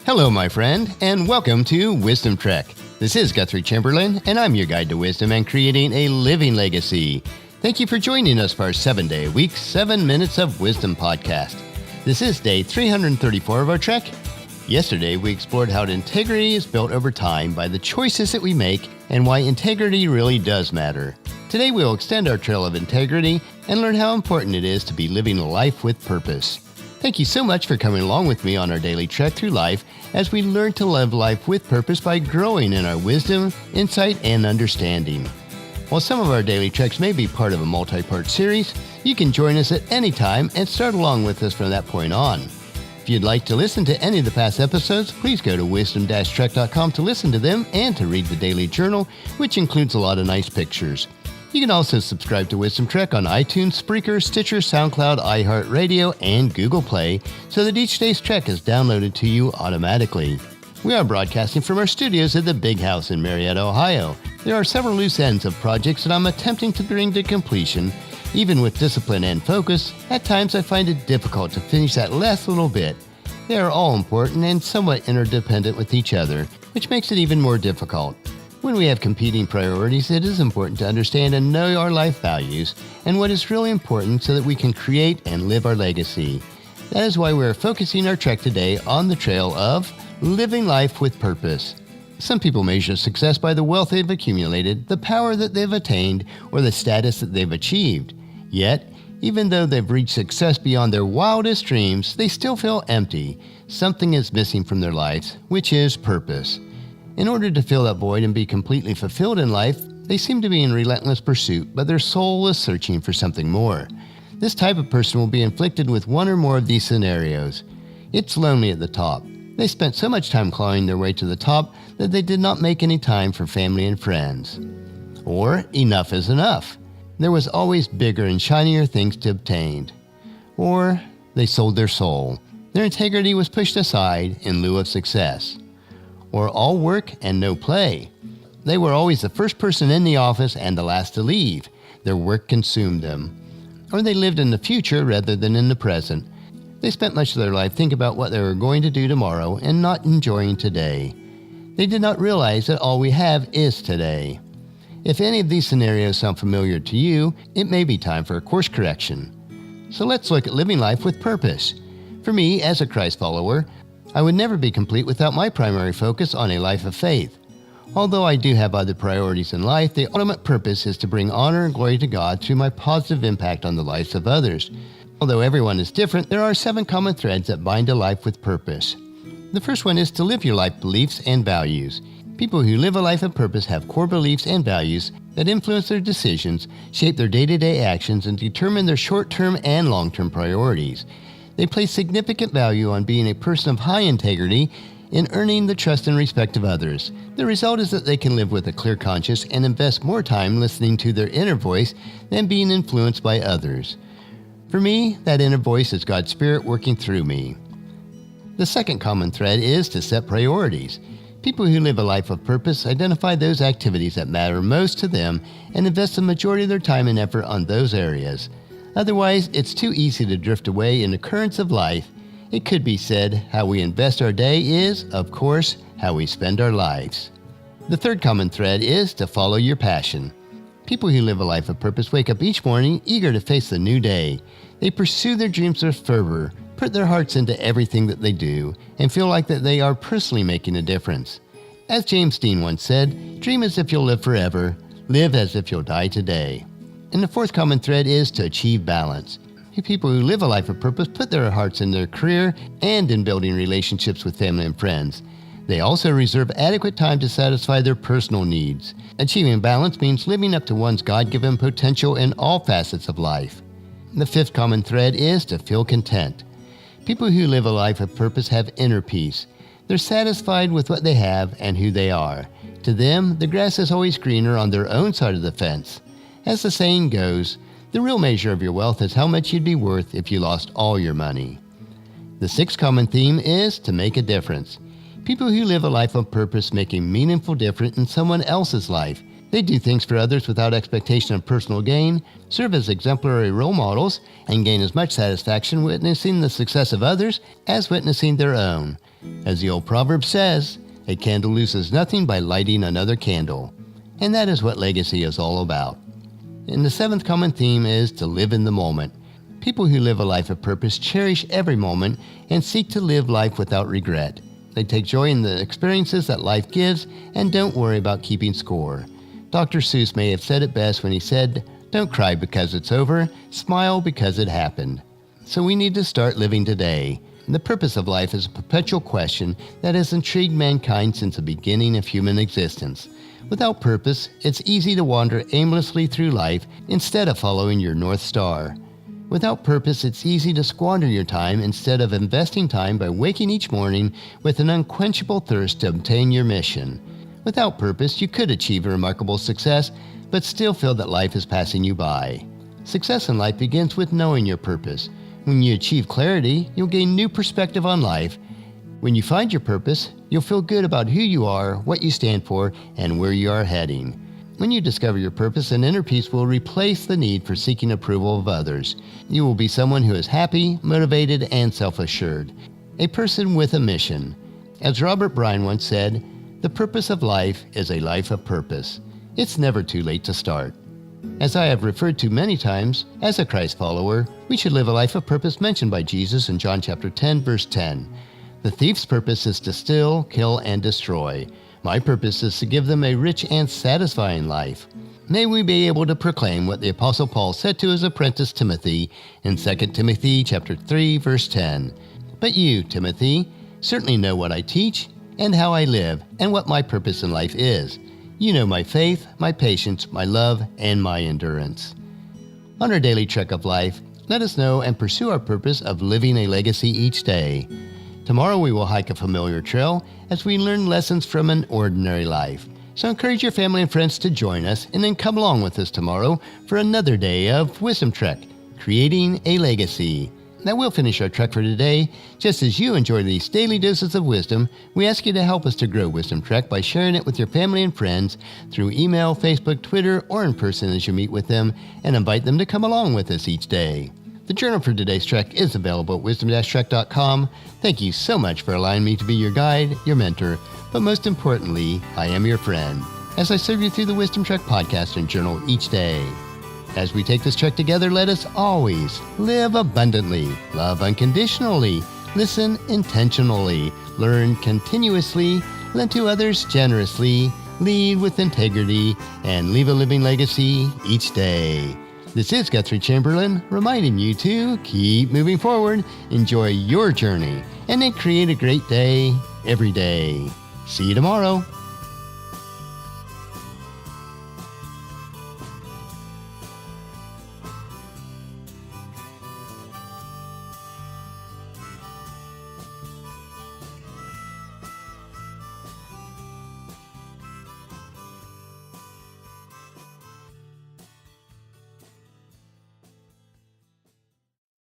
Hello, my friend, and welcome to Wisdom Trek. This is Guthrie Chamberlain, and I'm your guide to wisdom and creating a living legacy. Thank you for joining us for our 7-day-a-week, 7 Minutes of Wisdom podcast. This is day 334 of our trek. Yesterday, we explored how integrity is built over time by the choices that we make and why integrity really does matter. Today, we'll extend our trail of integrity and learn how important it is to be living a life with purpose. Thank you so much for coming along with me on our daily trek through life as we learn to live life with purpose by growing in our wisdom, insight, and understanding. While some of our daily treks may be part of a multi-part series, you can join us at any time and start along with us from that point on. If you'd like to listen to any of the past episodes, please go to wisdom-trek.com to listen to them and to read the daily journal, which includes a lot of nice pictures. You can also subscribe to Wisdom Trek on iTunes, Spreaker, Stitcher, SoundCloud, iHeartRadio, and Google Play so that each day's trek is downloaded to you automatically. We are broadcasting from our studios at the Big House in Marietta, Ohio. There are several loose ends of projects that I'm attempting to bring to completion. Even with discipline and focus, at times I find it difficult to finish that last little bit. They are all important and somewhat interdependent with each other, which makes it even more difficult. When we have competing priorities, it is important to understand and know our life values and what is really important so that we can create and live our legacy. That is why we are focusing our trek today on the trail of living life with purpose. Some people measure success by the wealth they've accumulated, the power that they've attained, or the status that they've achieved. Yet, even though they've reached success beyond their wildest dreams, they still feel empty. Something is missing from their lives, which is purpose. In order to fill that void and be completely fulfilled in life, they seem to be in relentless pursuit, but their soul is searching for something more. This type of person will be inflicted with one or more of these scenarios. It's lonely at the top. They spent so much time clawing their way to the top that they did not make any time for family and friends. Or enough is enough. There was always bigger and shinier things to obtain. Or they sold their soul. Their integrity was pushed aside in lieu of success. Or all work and no play. They were always the first person in the office and the last to leave. Their work consumed them. Or they lived in the future rather than in the present. They spent much of their life thinking about what they were going to do tomorrow and not enjoying today. They did not realize that all we have is today. If any of these scenarios sound familiar to you, it may be time for a course correction. So let's look at living life with purpose. For me, as a Christ follower, I would never be complete without my primary focus on a life of faith. Although I do have other priorities in life, the ultimate purpose is to bring honor and glory to God through my positive impact on the lives of others. Although everyone is different, there are 7 common threads that bind a life with purpose. The first one is to live your life beliefs and values. People who live a life of purpose have core beliefs and values that influence their decisions, shape their day-to-day actions, and determine their short-term and long-term priorities. They place significant value on being a person of high integrity in earning the trust and respect of others. The result is that they can live with a clear conscience and invest more time listening to their inner voice than being influenced by others. For me, that inner voice is God's Spirit working through me. The second common thread is to set priorities. People who live a life of purpose identify those activities that matter most to them and invest the majority of their time and effort on those areas. Otherwise, it's too easy to drift away in the currents of life. It could be said, how we invest our day is, of course, how we spend our lives. The third common thread is to follow your passion. People who live a life of purpose wake up each morning eager to face the new day. They pursue their dreams with fervor, put their hearts into everything that they do, and feel like that they are personally making a difference. As James Dean once said, dream as if you'll live forever, live as if you'll die today. And the fourth common thread is to achieve balance. People who live a life of purpose put their hearts in their career and in building relationships with family and friends. They also reserve adequate time to satisfy their personal needs. Achieving balance means living up to one's God-given potential in all facets of life. The fifth common thread is to feel content. People who live a life of purpose have inner peace. They're satisfied with what they have and who they are. To them, the grass is always greener on their own side of the fence. As the saying goes, the real measure of your wealth is how much you'd be worth if you lost all your money. The sixth common theme is to make a difference. People who live a life of purpose make a meaningful difference in someone else's life. They do things for others without expectation of personal gain, serve as exemplary role models, and gain as much satisfaction witnessing the success of others as witnessing their own. As the old proverb says, a candle loses nothing by lighting another candle. And that is what legacy is all about. And the seventh common theme is to live in the moment. People who live a life of purpose cherish every moment and seek to live life without regret. They take joy in the experiences that life gives and don't worry about keeping score. Dr. Seuss may have said it best when he said, "Don't cry because it's over, smile because it happened." So we need to start living today. The purpose of life is a perpetual question that has intrigued mankind since the beginning of human existence. Without purpose, it's easy to wander aimlessly through life instead of following your North Star. Without purpose, it's easy to squander your time instead of investing time by waking each morning with an unquenchable thirst to obtain your mission. Without purpose, you could achieve a remarkable success, but still feel that life is passing you by. Success in life begins with knowing your purpose. When you achieve clarity, you'll gain new perspective on life. When you find your purpose, you'll feel good about who you are, what you stand for, and where you are heading. When you discover your purpose, an inner peace will replace the need for seeking approval of others. You will be someone who is happy, motivated, and self-assured. A person with a mission. As Robert Bryan once said, "The purpose of life is a life of purpose." It's never too late to start. As I have referred to many times, as a Christ follower, we should live a life of purpose mentioned by Jesus in John chapter 10, verse 10. The thief's purpose is to steal, kill, and destroy. My purpose is to give them a rich and satisfying life. May we be able to proclaim what the Apostle Paul said to his apprentice Timothy in 2 Timothy chapter 3, verse 10. But you, Timothy, certainly know what I teach and how I live and what my purpose in life is. You know my faith, my patience, my love, and my endurance. On our daily trek of life, let us know and pursue our purpose of living a legacy each day. Tomorrow we will hike a familiar trail as we learn lessons from an ordinary life. So encourage your family and friends to join us and then come along with us tomorrow for another day of Wisdom Trek, creating a legacy. Now we'll finish our trek for today. Just as you enjoy these daily doses of wisdom, we ask you to help us to grow Wisdom Trek by sharing it with your family and friends through email, Facebook, Twitter, or in person as you meet with them, and invite them to come along with us each day. The journal for today's trek is available at wisdom-trek.com. Thank you so much for allowing me to be your guide, your mentor, but most importantly, I am your friend, as I serve you through the Wisdom Trek podcast and journal each day. As we take this trek together, let us always live abundantly, love unconditionally, listen intentionally, learn continuously, lend to others generously, lead with integrity, and leave a living legacy each day. This is Guthrie Chamberlain, reminding you to keep moving forward, enjoy your journey, and then create a great day every day. See you tomorrow.